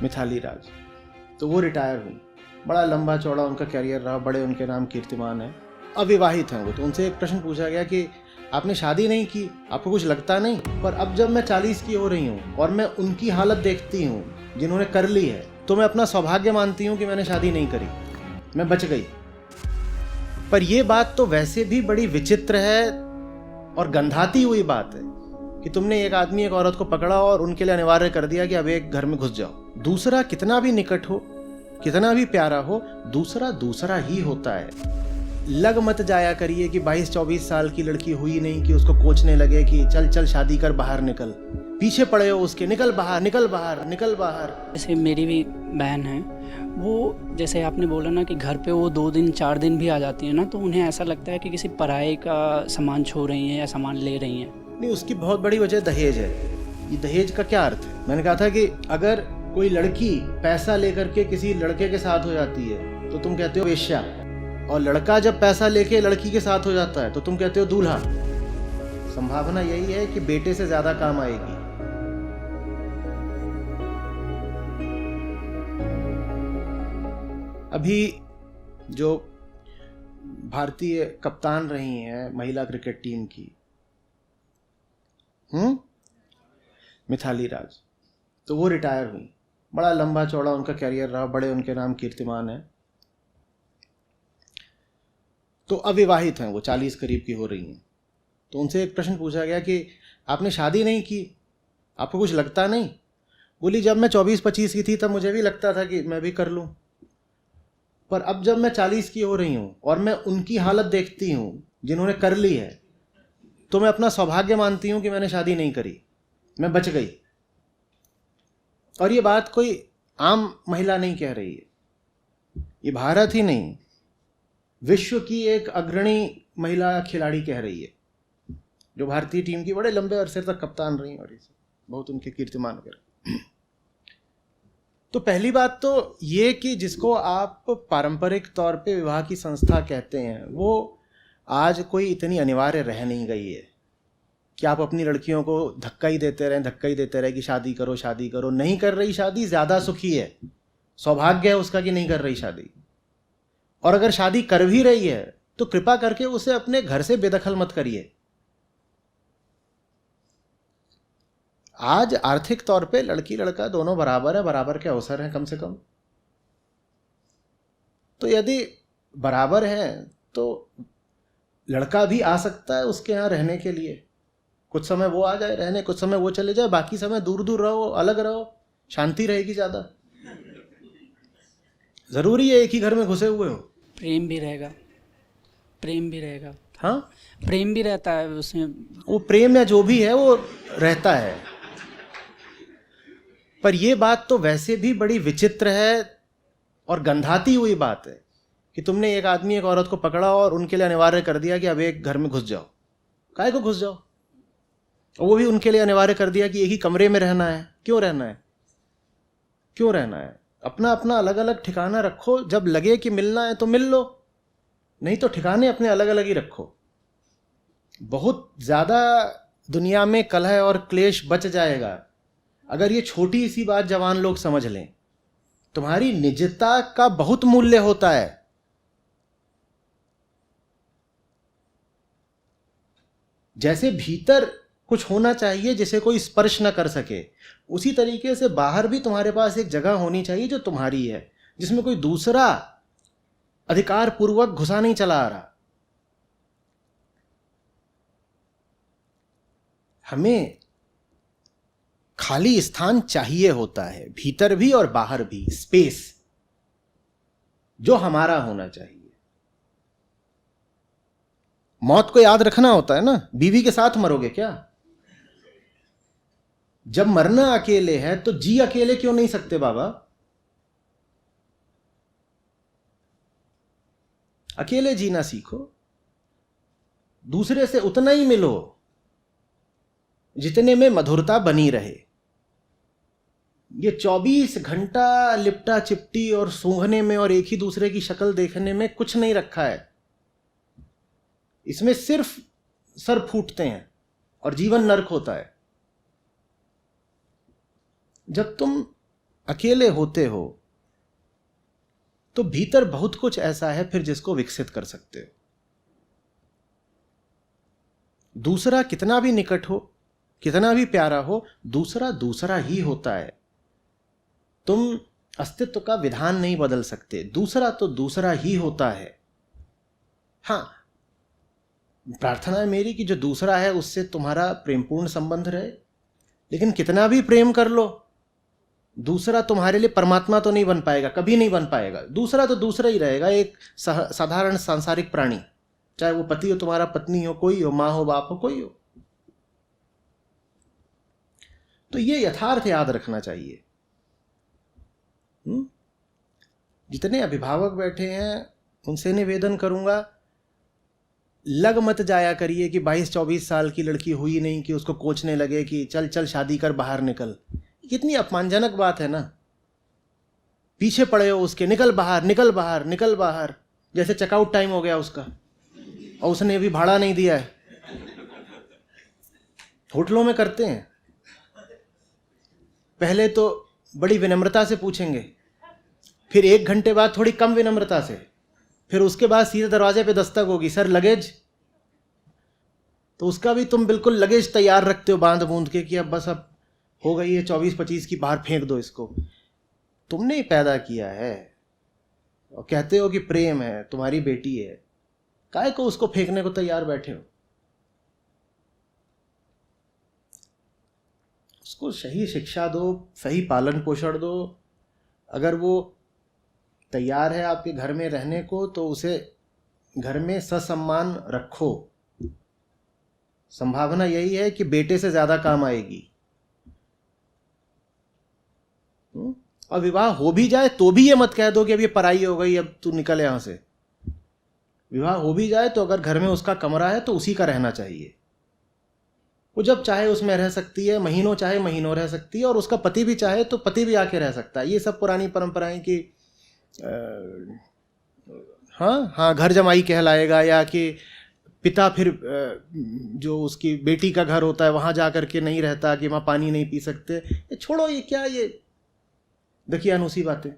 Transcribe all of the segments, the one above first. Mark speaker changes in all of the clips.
Speaker 1: मिथाली राज। तो वो रिटायर हुई, बड़ा लंबा चौड़ा उनका कैरियर रहा, बड़े उनके नाम कीर्तिमान है, अविवाहित हैं वो। तो उनसे एक प्रश्न पूछा गया कि आपने शादी नहीं की, आपको कुछ लगता नहीं? पर अब जब मैं 40 की हो रही हूँ और मैं उनकी हालत देखती हूँ जिन्होंने कर ली है, तो मैं अपना सौभाग्य मानती हूँ कि मैंने शादी नहीं करी, मैं बच गई। पर यह बात तो वैसे भी बड़ी विचित्र है और गंधाती हुई बात है कि तुमने एक आदमी एक औरत को पकड़ा और उनके लिए अनिवार्य कर दिया कि अब एक घर में घुस जाओ। दूसरा कितना भी निकट हो, कितना भी प्यारा हो, दूसरा दूसरा ही होता है। लग मत जाया करिए कि 22-24 साल की लड़की हुई नहीं कि उसको कोचने लगे कि चल चल शादी कर, बाहर निकल, पीछे पड़े हो उसके, निकल बाहर, निकल बाहर, निकल बाहर।
Speaker 2: जैसे मेरी भी बहन है, वो जैसे आपने बोला ना कि घर पे वो 2 दिन 4 दिन भी आ जाती है ना, तो उन्हें ऐसा लगता है कि किसी पराये का सामान छू रही हैं या सामान ले रही हैं।
Speaker 1: नहीं, उसकी बहुत बड़ी वजह दहेज है। ये दहेज का क्या अर्थ है? मैंने कहा था कि अगर कोई लड़की पैसा लेकर के किसी लड़के के साथ हो जाती है तो तुम कहते हो वेश्या, और लड़का जब पैसा लेके लड़की के साथ हो जाता है तो तुम कहते हो दूल्हा। संभावना यही है कि बेटे से ज्यादा काम आएगी। अभी जो भारतीय कप्तान रही हैं महिला क्रिकेट टीम की, मिथाली राज, तो वो रिटायर हुई, बड़ा लंबा चौड़ा उनका कैरियर रहा, बड़े उनके नाम कीर्तिमान है। तो अविवाहित हैं वो, 40 करीब की हो रही हैं। तो उनसे एक प्रश्न पूछा गया कि आपने शादी नहीं की, आपको कुछ लगता नहीं? बोली जब मैं 24-25 की थी तब मुझे भी लगता था कि मैं भी कर लूं, पर अब जब मैं 40 की हो रही हूं और मैं उनकी हालत देखती हूं जिन्होंने कर ली है, तो मैं अपना सौभाग्य मानती हूं कि मैंने शादी नहीं करी, मैं बच गई। और ये बात कोई आम महिला नहीं कह रही है, ये भारत ही नहीं, विश्व की एक अग्रणी महिला खिलाड़ी कह रही है, जो भारतीय टीम की बड़े लंबे अरसे तक कप्तान रही और बहुत उनके कीर्तिमान वगैरह। तो पहली बात तो ये कि जिसको आप पारंपरिक तौर पे विवाह की संस्था कहते हैं, वो आज कोई इतनी अनिवार्य रह नहीं गई है कि आप अपनी लड़कियों को धक्का ही देते रहे कि शादी करो, शादी करो। नहीं कर रही शादी ज़्यादा सुखी है, सौभाग्य है उसका कि नहीं कर रही शादी। और अगर शादी कर भी रही है तो कृपा करके उसे अपने घर से बेदखल मत करिए। आज आर्थिक तौर पे लड़की लड़का दोनों बराबर है, बराबर के अवसर हैं कम से कम। तो यदि बराबर है तो लड़का भी आ सकता है उसके यहाँ रहने के लिए, कुछ समय वो आ जाए रहने, कुछ समय वो चले जाए, बाकी समय दूर दूर रहो, अलग रहो, शांति रहेगी ज़्यादा। ज़रूरी है एक ही घर में घुसे हुए हो।
Speaker 2: प्रेम भी रहेगा, प्रेम भी रहेगा।
Speaker 1: हाँ,
Speaker 2: प्रेम भी रहता है उसमें, वो
Speaker 1: प्रेम या जो भी है वो रहता है। पर यह बात तो वैसे भी बड़ी विचित्र है और गंधाती हुई बात है कि तुमने एक आदमी एक औरत को पकड़ा और उनके लिए अनिवार्य कर दिया कि अब एक घर में घुस जाओ। काहे को घुस जाओ? और वो भी उनके लिए अनिवार्य कर दिया कि एक ही कमरे में रहना है। क्यों रहना है? क्यों रहना है? अपना अपना अलग अलग ठिकाना रखो, जब लगे कि मिलना है तो मिल लो, नहीं तो ठिकाने अपने अलग अलग ही रखो। बहुत ज़्यादा दुनिया में कलह और क्लेश बच जाएगा अगर ये छोटी सी बात जवान लोग समझ लें। तुम्हारी निजता का बहुत मूल्य होता है। जैसे भीतर कुछ होना चाहिए जिसे कोई स्पर्श न कर सके, उसी तरीके से बाहर भी तुम्हारे पास एक जगह होनी चाहिए जो तुम्हारी है, जिसमें कोई दूसरा अधिकार पूर्वक घुसा नहीं चला आ रहा। हमें खाली स्थान चाहिए होता है, भीतर भी और बाहर भी, स्पेस जो हमारा होना चाहिए। मौत को याद रखना होता है ना। बीवी के साथ मरोगे क्या? जब मरना अकेले है तो जी अकेले क्यों नहीं सकते बाबा? अकेले जीना सीखो, दूसरे से उतना ही मिलो जितने में मधुरता बनी रहे। ये 24 घंटा लिपटा चिपटी और सूंघने में और एक ही दूसरे की शक्ल देखने में कुछ नहीं रखा है। इसमें सिर्फ सर फूटते हैं और जीवन नर्क होता है। जब तुम अकेले होते हो तो भीतर बहुत कुछ ऐसा है फिर जिसको विकसित कर सकते हो। दूसरा कितना भी निकट हो, कितना भी प्यारा हो, दूसरा दूसरा ही होता है। तुम अस्तित्व का विधान नहीं बदल सकते, दूसरा तो दूसरा ही होता है। हाँ, प्रार्थना है मेरी कि जो दूसरा है उससे तुम्हारा प्रेमपूर्ण संबंध रहे, लेकिन कितना भी प्रेम कर लो, दूसरा तुम्हारे लिए परमात्मा तो नहीं बन पाएगा, कभी नहीं बन पाएगा। दूसरा तो दूसरा ही रहेगा, एक साधारण सांसारिक प्राणी, चाहे वो पति हो तुम्हारा, पत्नी हो, कोई हो, माँ हो, बाप हो, कोई हो। तो ये यथार्थ याद रखना चाहिए। जितने अभिभावक बैठे हैं उनसे निवेदन करूंगा, लग मत जाया करिए कि 22-24 साल की लड़की हुई नहीं कि उसको कोचने लगे कि चल चल शादी कर, बाहर निकल। कितनी अपमानजनक बात है ना। पीछे पड़े हो उसके, निकल बाहर, निकल बाहर, निकल बाहर, जैसे चेकआउट टाइम हो गया उसका और उसने अभी भाड़ा नहीं दिया है। होटलों में करते हैं, पहले तो बड़ी विनम्रता से पूछेंगे, फिर 1 घंटे बाद थोड़ी कम विनम्रता से, फिर उसके बाद सीधे दरवाजे पे दस्तक होगी, सर लगेज। तो उसका भी तुम बिल्कुल लगेज तैयार रखते हो बांध बूंद के कि अब बस अब हो गई है 24-25 की, बाहर फेंक दो इसको। तुमने ही पैदा किया है और कहते हो कि प्रेम है, तुम्हारी बेटी है, काहे को उसको फेंकने को तैयार बैठे हो? उसको सही शिक्षा दो, सही पालन पोषण दो। अगर वो तैयार है आपके घर में रहने को तो उसे घर में ससम्मान रखो। संभावना यही है कि बेटे से ज्यादा काम आएगी। और विवाह हो भी जाए तो भी ये मत कह दो कि अब ये पराई हो गई, अब तू निकल यहां से। विवाह हो भी जाए तो अगर घर में उसका कमरा है तो उसी का रहना चाहिए। वो जब चाहे उसमें रह सकती है, महीनों चाहे महीनों रह सकती है, और उसका पति भी चाहे तो पति भी आके रह सकता है। ये सब पुरानी परंपराएं कि हाँ घर जमाई कहलाएगा, या कि पिता फिर जो उसकी बेटी का घर होता है वहां जा करके नहीं रहता, कि वहां पानी नहीं पी सकते। ये छोड़ो, ये क्या, ये देखिए अनूसी बातें।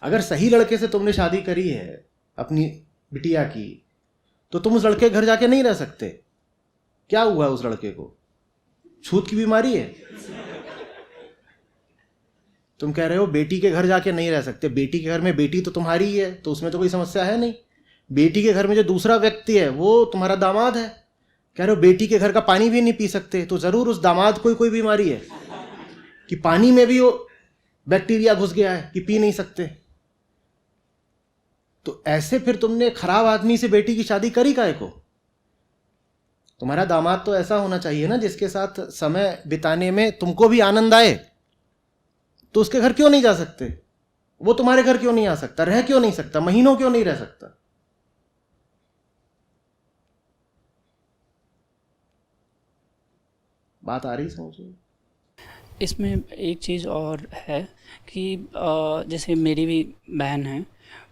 Speaker 1: अगर सही लड़के से तुमने शादी करी है अपनी बिटिया की, तो तुम उस लड़के के घर जाके नहीं रह सकते। क्या हुआ उस लड़के को? छूत की बीमारी है? तुम कह रहे हो बेटी के घर जाके नहीं रह सकते। बेटी के घर में बेटी तो तुम्हारी ही है, तो उसमें तो कोई समस्या है नहीं। बेटी के घर में जो दूसरा व्यक्ति है वो तुम्हारा दामाद है, कह रहे हो बेटी के घर का पानी भी नहीं पी सकते, तो जरूर उस दामाद को कोई बीमारी है कि पानी में भी वो बैक्टीरिया घुस गया है कि पी नहीं सकते। तो ऐसे फिर तुमने खराब आदमी से बेटी की शादी करी काहे को? तुम्हारा दामाद तो ऐसा होना चाहिए ना जिसके साथ समय बिताने में तुमको भी आनंद आए। तो उसके घर क्यों नहीं जा सकते? वो तुम्हारे घर क्यों नहीं आ सकता? रह क्यों नहीं सकता? महीनों क्यों नहीं रह सकता? बात आ रही समझ में?
Speaker 2: इसमें एक चीज़ और है कि जैसे मेरी भी बहन है,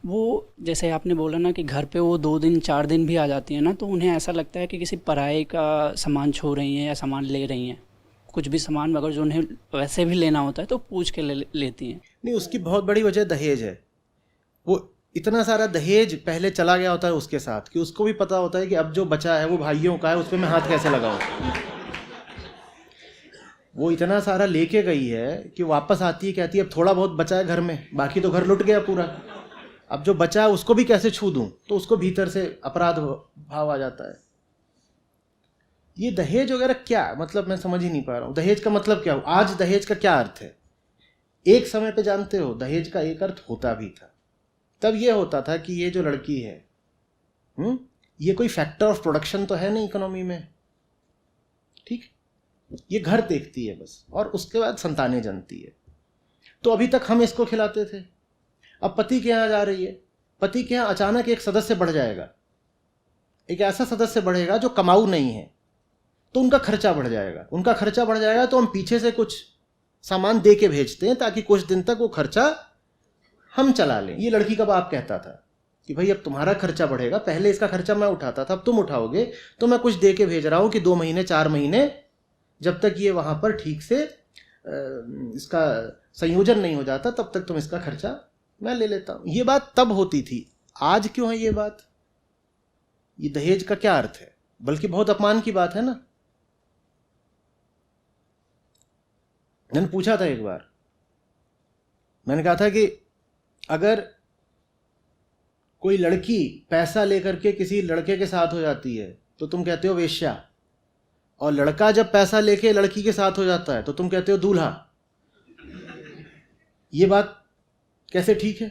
Speaker 2: वो जैसे आपने बोला ना कि घर पे वो 2 दिन 4 दिन भी आ जाती है ना, तो उन्हें ऐसा लगता है कि किसी पराये का सामान छू रही हैं या सामान ले रही हैं। कुछ भी सामान अगर जो उन्हें वैसे भी लेना होता है तो पूछ के लेती हैं।
Speaker 1: नहीं, उसकी बहुत बड़ी वजह दहेज है। वो इतना सारा दहेज पहले चला गया होता है उसके साथ कि उसको भी पता होता है कि अब जो बचा है वो भाइयों का है, उस पर मैं हाथ कैसे लगाऊं। वो इतना सारा लेके गई है कि वापस आती है, कहती है अब थोड़ा बहुत बचा है घर में, बाकी तो घर लुट गया पूरा, अब जो बचा है उसको भी कैसे छू दूं। तो उसको भीतर से अपराध भाव आ जाता है। ये दहेज वगैरह क्या मतलब, मैं समझ ही नहीं पा रहा हूँ। दहेज का मतलब क्या हो? आज दहेज का क्या अर्थ है? एक समय पे जानते हो दहेज का एक अर्थ होता भी था। तब ये होता था कि ये जो लड़की है ये कोई फैक्टर ऑफ प्रोडक्शन तो है नहीं इकोनॉमी में, ठीक, ये घर देखती है बस, और उसके बाद संतानें जनती है। तो अभी तक हम इसको खिलाते थे। अब पति के यहाँ जा रही है, पति के यहाँ अचानक एक सदस्य बढ़ जाएगा, एक ऐसा सदस्य बढ़ेगा जो कमाऊ नहीं है, तो उनका खर्चा बढ़ जाएगा। उनका खर्चा बढ़ जाएगा तो हम पीछे से कुछ सामान दे के भेजते हैं ताकि कुछ दिन तक वो खर्चा हम चला लें। ये लड़की का बाप कहता था कि भाई अब तुम्हारा खर्चा बढ़ेगा, पहले इसका खर्चा मैं उठाता था, अब तुम उठाओगे, तो मैं कुछ दे के भेज रहा हूं कि 2 महीने 4 महीने जब तक ये वहां पर ठीक से इसका संयोजन नहीं हो जाता तब तक तुम इसका खर्चा मैं ले लेता हूं। ये बात तब होती थी, आज क्यों है ये बात? ये दहेज का क्या अर्थ है? बल्कि बहुत अपमान की बात है ना। मैंने पूछा था एक बार, मैंने कहा था कि अगर कोई लड़की पैसा लेकर के किसी लड़के के साथ हो जाती है तो तुम कहते हो वेश्या, और लड़का जब पैसा लेके लड़की के साथ हो जाता है तो तुम कहते हो दूल्हा। ये बात कैसे ठीक है?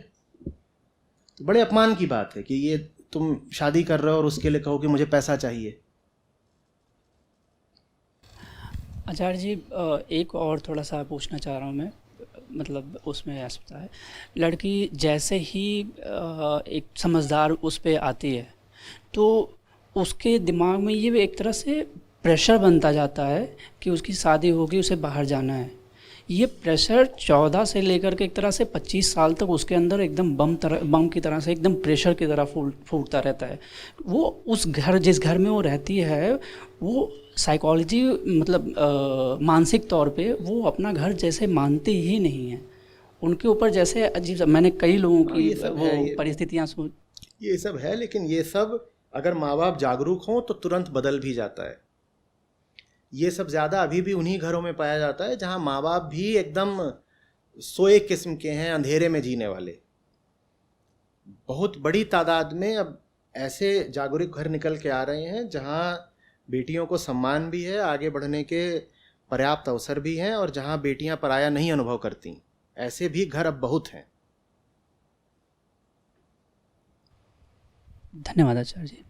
Speaker 1: तो बड़े अपमान की बात है कि ये तुम शादी कर रहे हो और उसके लिए कहो कि मुझे पैसा चाहिए।
Speaker 2: आचार्य जी, एक और थोड़ा सा पूछना चाह रहा हूँ मैं, मतलब उसमें ऐसा है, लड़की जैसे ही एक समझदार उस पे आती है तो उसके दिमाग में ये एक तरह से प्रेशर बनता जाता है कि उसकी शादी होगी, उसे बाहर जाना है। ये प्रेशर 14 से लेकर के एक तरह से 25 साल तक उसके अंदर एकदम बम की तरह से एकदम प्रेशर की तरह फूटता रहता है। वो उस घर, जिस घर में वो रहती है, वो साइकोलॉजी मतलब मानसिक तौर पे वो अपना घर जैसे मानते ही नहीं है। उनके ऊपर जैसे अजीब सा, मैंने कई लोगों की
Speaker 1: ये सब
Speaker 2: वो
Speaker 1: है,
Speaker 2: परिस्थितियाँ
Speaker 1: ये सब है, लेकिन ये सब अगर माँ बाप जागरूक हों तो तुरंत बदल भी जाता है। ये सब ज़्यादा अभी भी उन्हीं घरों में पाया जाता है जहाँ माँ बाप भी एकदम सोए किस्म के हैं, अंधेरे में जीने वाले। बहुत बड़ी तादाद में अब ऐसे जागरूक घर निकल के आ रहे हैं जहाँ बेटियों को सम्मान भी है, आगे बढ़ने के पर्याप्त अवसर भी हैं, और जहाँ बेटियाँ पराया नहीं अनुभव करती। ऐसे भी घर अब बहुत हैं।
Speaker 2: धन्यवाद आचार्य जी।